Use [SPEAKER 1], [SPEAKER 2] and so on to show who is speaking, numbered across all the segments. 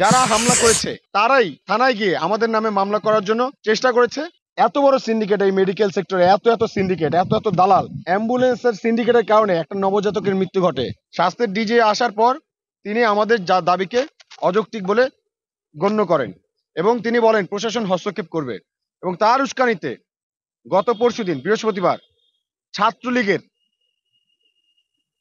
[SPEAKER 1] যারা হামলা করেছে তারাই থানায় গিয়ে আমাদের নামে মামলা করার জন্য চেষ্টা করেছে। এত বড় সিন্ডিকেট এই মেডিকেল সেক্টরে, এত সিন্ডিকেট, এত দালাল, অ্যাম্বুলেন্সের সিন্ডিকেটের কারণে একটা নবজাতকের মৃত্যু ঘটে। স্বাস্থ্যের ডিজি আসার পর তিনি আমাদের দাবিকে অযৌক্তিক বলে গণ্য করেন এবং তিনি বলেন প্রশাসন হস্তক্ষেপ করবে। এবং তার উস্কানিতে গত পরশুদিন বৃহস্পতিবার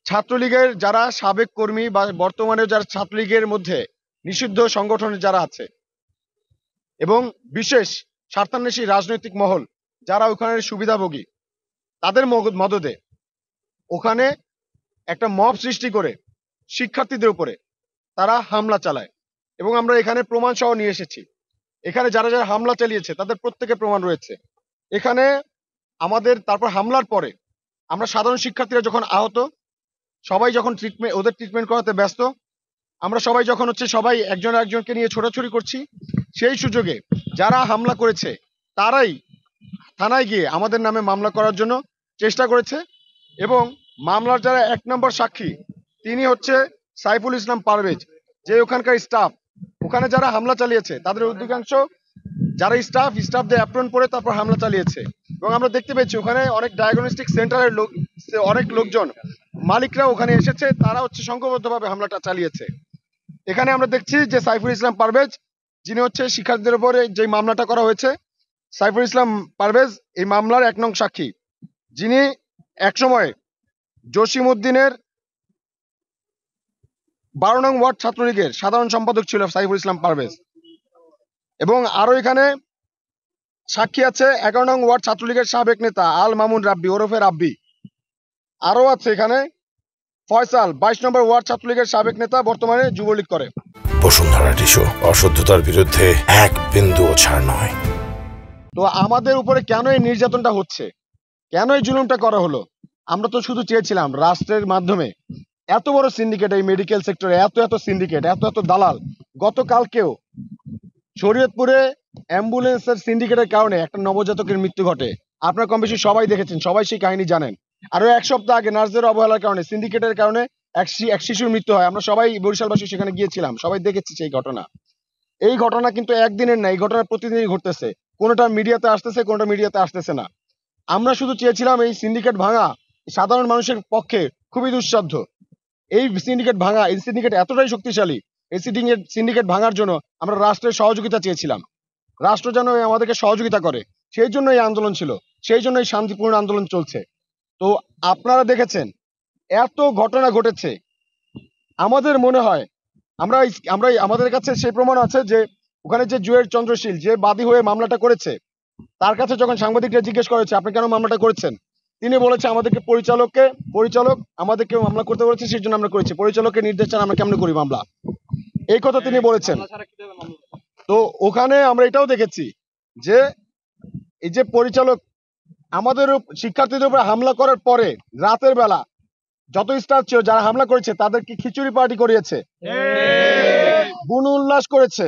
[SPEAKER 1] ছাত্রলীগের যারা সাবেক কর্মী বা বর্তমানে যারা ছাত্রলীগের মধ্যে নিষিদ্ধ সংগঠনে যারা আছে এবং বিশেষ স্বার্থান্বেষী রাজনৈতিক মহল যারা ওখানের সুবিধাভোগী, তাদের মদদে ওখানে একটা মব সৃষ্টি করে শিক্ষার্থীদের উপরে তারা হামলা চালায় এবং আমরা এখানে প্রমাণ সহ নিয়ে এসেছি। এখানে যারা যারা হামলা চালিয়েছে তাদের প্রত্যেকের প্রমাণ রয়েছে এখানে আমাদের। তারপর হামলার পরে আমরা সাধারণ শিক্ষার্থীরা যখন আহত, সবাই যখন ওদের ট্রিটমেন্ট করাতে ব্যস্ত, আমরা সবাই যখন সবাই একজন একজনকে নিয়ে ছোটাছুটি করছি, সেই সুযোগে যারা হামলা করেছে তারাই থানায় গিয়ে আমাদের নামে মামলা করার জন্য চেষ্টা করেছে। এবং মামলার যারা 1 নম্বর সাক্ষী তিনি হচ্ছে সাইফুল ইসলাম পারভেজ, যে ওখানকার স্টাফ। ওখানে যারা হামলা চালিয়েছে তাদের অধিকাংশ যারা স্টাফদের অ্যাপ্রন পরে তারপর হামলা চালিয়েছে। এবং আমরা দেখতে পেয়েছি ওখানে অনেক ডায়াগনস্টিক সেন্টারের অনেক লোকজন মালিকরা ওখানে এসেছে, তারা সংঘবদ্ধভাবে হামলাটা চালিয়েছে। এখানে আমরা দেখছি যে সাইফুল ইসলাম পারভেজ, যিনি শিক্ষার্থীদের উপরে যে মামলাটা করা হয়েছে, সাইফুল ইসলাম পারভেজ এই মামলার 1 নং সাক্ষী, যিনি একসময় জসিমউদ্দিনের 12 নং ওয়ার্ড ছাত্রলীগের সাধারণ সম্পাদক ছিল সাইফুল ইসলাম পারভেজ। এবং আরো এখানে সাক্ষী আছে 11 নং ওয়ার্ড ছাত্রলীগের সাবেক নেতা আল মামুন রাব্বি ওরফে রাব্বি। আরো আছে এখানে ফয়সাল 22 নম্বর ওয়ার্ড ছাত্রলীগের সাবেক নেতা, বর্তমানে যুবলীগ করে।
[SPEAKER 2] বসুন্ধরা টিস্যু, অশুদ্ধতার বিরুদ্ধে এক বিন্দুও ছাড় নয়।
[SPEAKER 1] তো আমাদের উপরে কেন এই নির্যাতনটা হচ্ছে, কেন এই জুলুমটা করা হলো? আমরা তো শুধু চেয়েছিলাম রাষ্ট্রের মাধ্যমে এত বড় সিন্ডিকেট এই মেডিকেল সেক্টরে, এত সিন্ডিকেট, এত দালাল। গতকালকেও শরীয়তপুরে অ্যাম্বুলেন্সের সিন্ডিকেটের কারণে একটা নবজাতকের মৃত্যু ঘটে। আপনারা কম বেশি সবাই দেখেছেন, সবাই সেই কাহিনী জানেন। আরো 1 সপ্তাহ আগে নার্সদের অবহেলার কারণে, সিন্ডিকেটের কারণে এক শিশুর মৃত্যু হয়। আমরা সবাই বরিশালবাসী সেখানে গিয়েছিলাম, সবাই দেখেছি সেই ঘটনা। এই ঘটনা কিন্তু একদিনের না, এই ঘটনা প্রতিদিনই ঘটতেছে। কোনোটা মিডিয়াতে আসতেছে, কোনোটা মিডিয়াতে আসতেছে না। আমরা শুধু চেয়েছিলাম এই সিন্ডিকেট ভাঙা সাধারণ মানুষের পক্ষে খুবই দুঃসাধ্য। এই সিন্ডিকেট এতটাই শক্তিশালী, এই সিন্ডিকেট ভাঙার জন্য আমরা রাষ্ট্রের সহযোগিতা চেয়েছিলাম। রাষ্ট্র যেন আমাদেরকে সহযোগিতা করে, সেই জন্য এই আন্দোলন ছিল, সেই জন্য এই শান্তিপূর্ণ আন্দোলন চলছে। তো আপনারা দেখেছেন এত ঘটনা ঘটেছে। আমাদের মনে হয় আমরা আমাদের কাছে সেই প্রমাণ আছে যে ওখানে যে জুয়েল চন্দ্রশীল, যে বাদী হয়ে মামলাটা করেছে, তার কাছে যখন সাংবাদিকরা জিজ্ঞেস করেছে আপনি কেন মামলাটা করেছেন, তিনি বলেছে আমাদেরকে পরিচালক আমাদেরকে মামলা করতে বলেছে, সেই জন্য আমরা করেছি। পরিচালকের নির্দেশ ছাড়া আমরা কেমন করি মামলা, এই কথা তিনি বলেছেন। তো ওখানে আমরা এটাও দেখেছি যে এই যে পরিচালক আমাদের শিক্ষার্থীদের উপর হামলা করার পরে রাতের বেলা যত স্টাফ ছিল যারা হামলা করেছে তাদেরকে খিচুড়ি পার্টি করিয়েছে, বুনু উল্লাস করেছে।